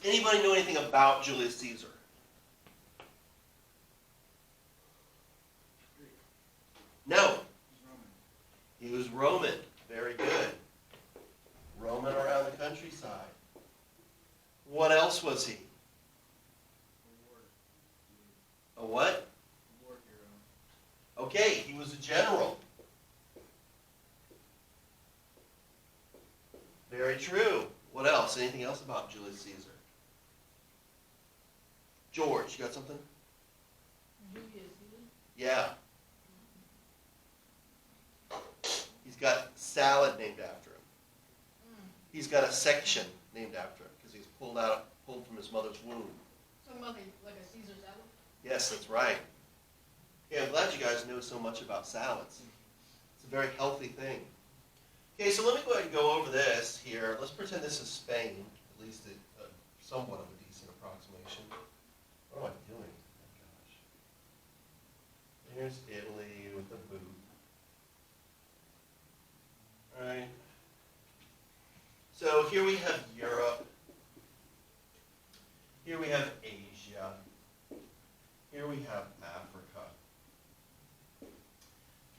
Anybody know anything about Julius Caesar? No. He was Roman. Very good. Roman around the countryside. What else was he? A what? A war hero. Okay, he was a general. Very true. What else? Anything else about Julius Caesar? George, you got something? Julius Caesar? Yeah. He's got salad named after him. He's got a section named after him because he's pulled from his mother's womb. Something about like a Caesar salad? Yes, that's right. Yeah, I'm glad you guys know so much about salads. It's a very healthy thing. Okay, so let me go ahead and go over this here. Let's pretend this is Spain, at least somewhat of a decent approximation. What am I doing? Oh my gosh. Here's Italy with the boot. All right. So here we have Europe. Here we have Asia. Here we have Africa.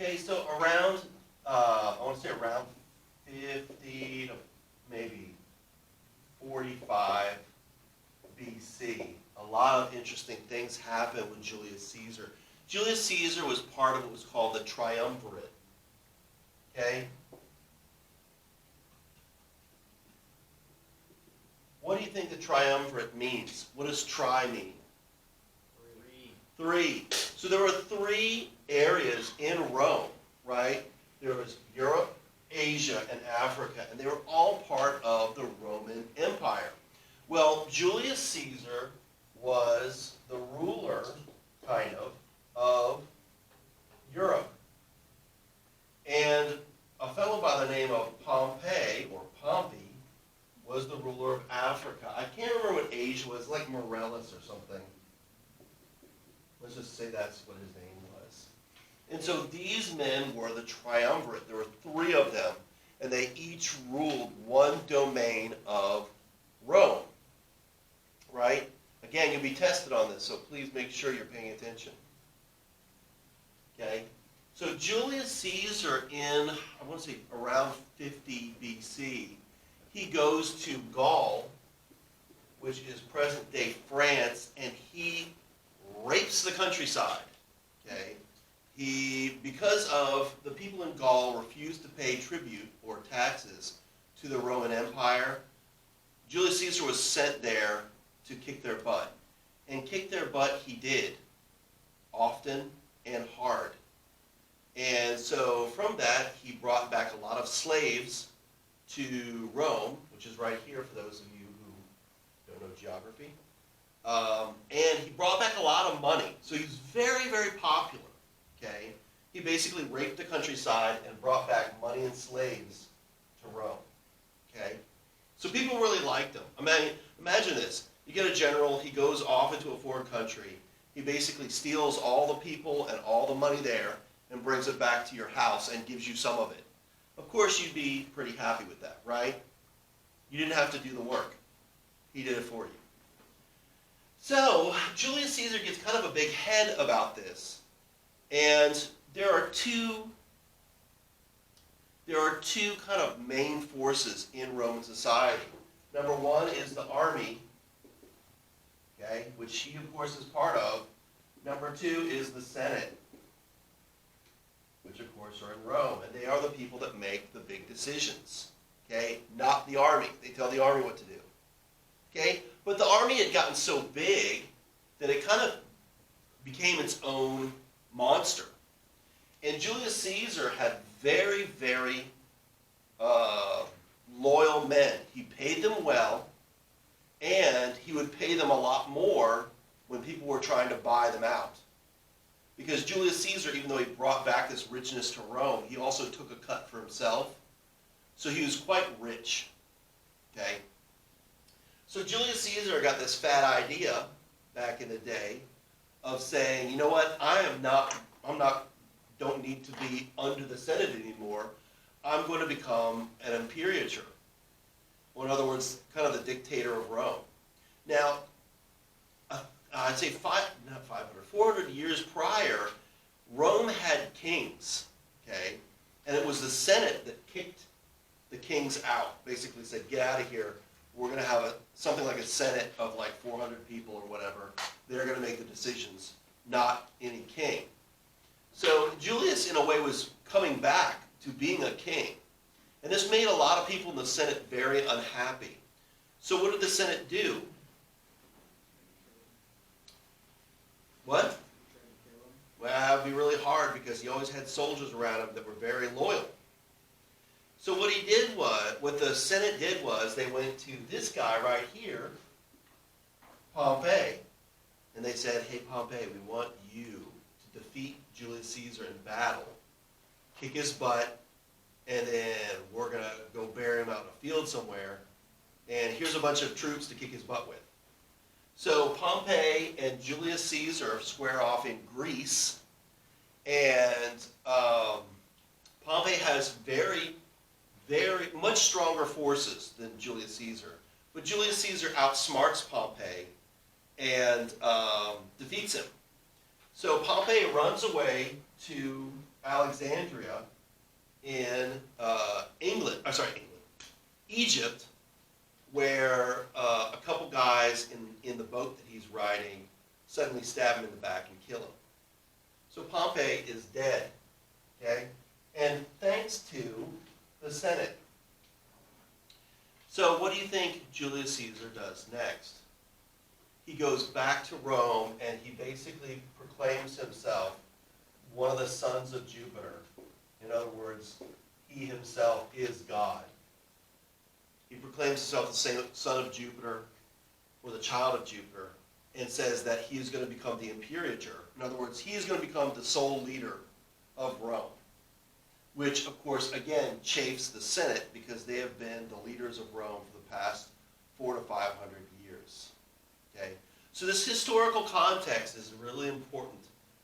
Okay, so around, I want to say around 50 to maybe 45 BC, a lot of interesting things happened with Julius Caesar. Julius Caesar was part of what was called the triumvirate. Okay? What do you think the triumvirate means? What does tri mean? Three. So there were three areas in Rome, right? There was Europe, Asia, and Africa, and they were all part of the Roman Empire. Well, Julius Caesar was the ruler, kind of Europe. And a fellow by the name of Pompey, or Pompey, was the ruler of Africa. I can't remember what Asia was, like Morellus or something. Let's just say that's what his name was. And so these men were the triumvirate. There were three of them, and they each ruled one domain of Rome. Right? Again, you'll be tested on this, so please make sure you're paying attention. Okay? So Julius Caesar in, I want to say around 50 BC, he goes to Gaul, which is present-day France, and he rapes the countryside. Okay? Because of the people in Gaul refused to pay tribute or taxes to the Roman Empire, Julius Caesar was sent there to kick their butt. And kick their butt he did, often and hard. And so from that, he brought back a lot of slaves to Rome, which is right here for those of you who don't know geography. And he brought back a lot of money. So he was very, very popular. Okay? He basically raped the countryside and brought back money and slaves to Rome. Okay? So people really liked him. Imagine this. You get a general, he goes off into a foreign country. He basically steals all the people and all the money there and brings it back to your house and gives you some of it. Of course, you'd be pretty happy with that, right? You didn't have to do the work. He did it for you. So, Julius Caesar gets kind of a big head about this. And there are two kind of main forces in Roman society. Number one is the army, okay, which he, of course, is part of. Number two is the Senate, which, of course, are in Rome. And they are the people that make the big decisions, okay, not the army. They tell the army what to do, okay? But the army had gotten so big that it kind of became its own monster. And Julius Caesar had very, very loyal men. He paid them well, and he would pay them a lot more when people were trying to buy them out. Because Julius Caesar, even though he brought back this richness to Rome, he also took a cut for himself. So he was quite rich. Okay? So Julius Caesar got this fat idea back in the day of saying, you know what, don't need to be under the Senate anymore. I'm going to become an imperator. Or in other words, kind of the dictator of Rome. Now, I'd say not 500, 400 years prior, Rome had kings, okay? And it was the Senate that kicked the kings out, basically said, get out of here. We're going to have something like a Senate of like 400 people or whatever. They're going to make the decisions, not any king. So Julius, in a way, was coming back to being a king. And this made a lot of people in the Senate very unhappy. So what did the Senate do? What? Well, that would be really hard because he always had soldiers around him that were very loyal. So what what the Senate did was they went to this guy right here, Pompey, and they said, hey Pompey, we want you to defeat Julius Caesar in battle, kick his butt, and then we're going to go bury him out in a field somewhere, and here's a bunch of troops to kick his butt with. So Pompey and Julius Caesar square off in Greece, and Pompey has very much stronger forces than Julius Caesar. But Julius Caesar outsmarts Pompey and defeats him. So Pompey runs away to Alexandria in Egypt, where a couple guys in the boat that he's riding suddenly stab him in the back and kill him. So Pompey is dead, okay? And thanks to the Senate. So what do you think Julius Caesar does next? He goes back to Rome and he basically proclaims himself one of the sons of Jupiter. In other words, he himself is God. He proclaims himself the son of Jupiter or the child of Jupiter and says that he is going to become the imperator. In other words, he is going to become the sole leader of Rome, which, of course, again, chafes the Senate because they have been the leaders of Rome for the past 400 to 500 years. Okay? So this historical context is really important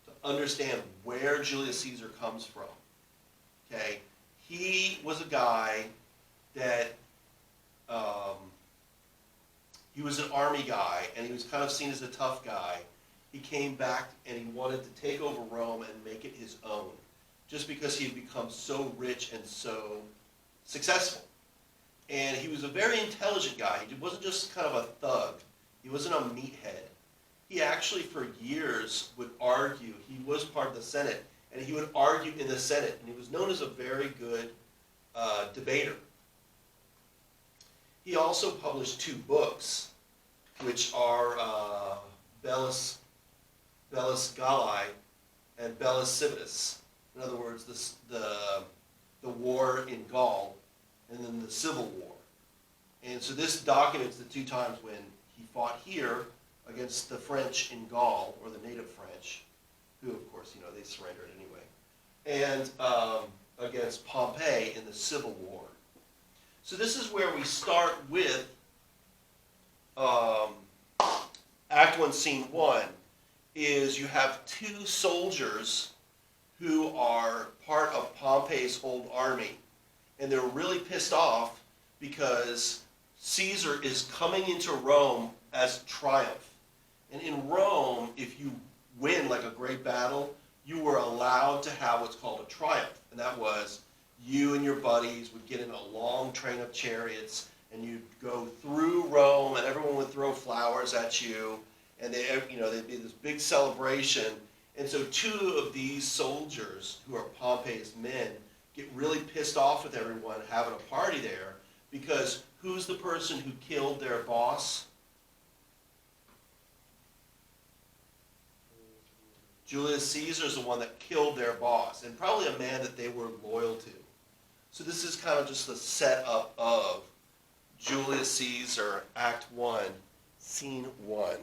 to understand where Julius Caesar comes from. Okay? He was a guy that he was an army guy, and he was kind of seen as a tough guy. He came back and he wanted to take over Rome and make it his own, just because he had become so rich and so successful. And he was a very intelligent guy. He wasn't just kind of a thug. He wasn't a meathead. He actually, for years, would argue. He was part of the Senate, and he would argue in the Senate, and he was known as a very good debater. He also published 2 books, which are Bellus Galli and Bellus Civitas. In other words, the war in Gaul, and then the Civil War. And so this documents the 2 times when he fought here against the French in Gaul, or the native French, who, of course, they surrendered anyway, and against Pompey in the Civil War. So this is where we start with Act 1, Scene 1, is you have 2 soldiers who are part of Pompey's old army, and they're really pissed off because Caesar is coming into Rome as triumph. And in Rome, if you win like a great battle, you were allowed to have what's called a triumph, and that was you and your buddies would get in a long train of chariots, and you'd go through Rome, and everyone would throw flowers at you, and there'd be this big celebration. And so 2 of these soldiers, who are Pompey's men, get really pissed off with everyone having a party there, because who's the person who killed their boss? Julius Caesar is the one that killed their boss, and probably a man that they were loyal to. So this is kind of just the setup of Julius Caesar, Act 1, Scene 1.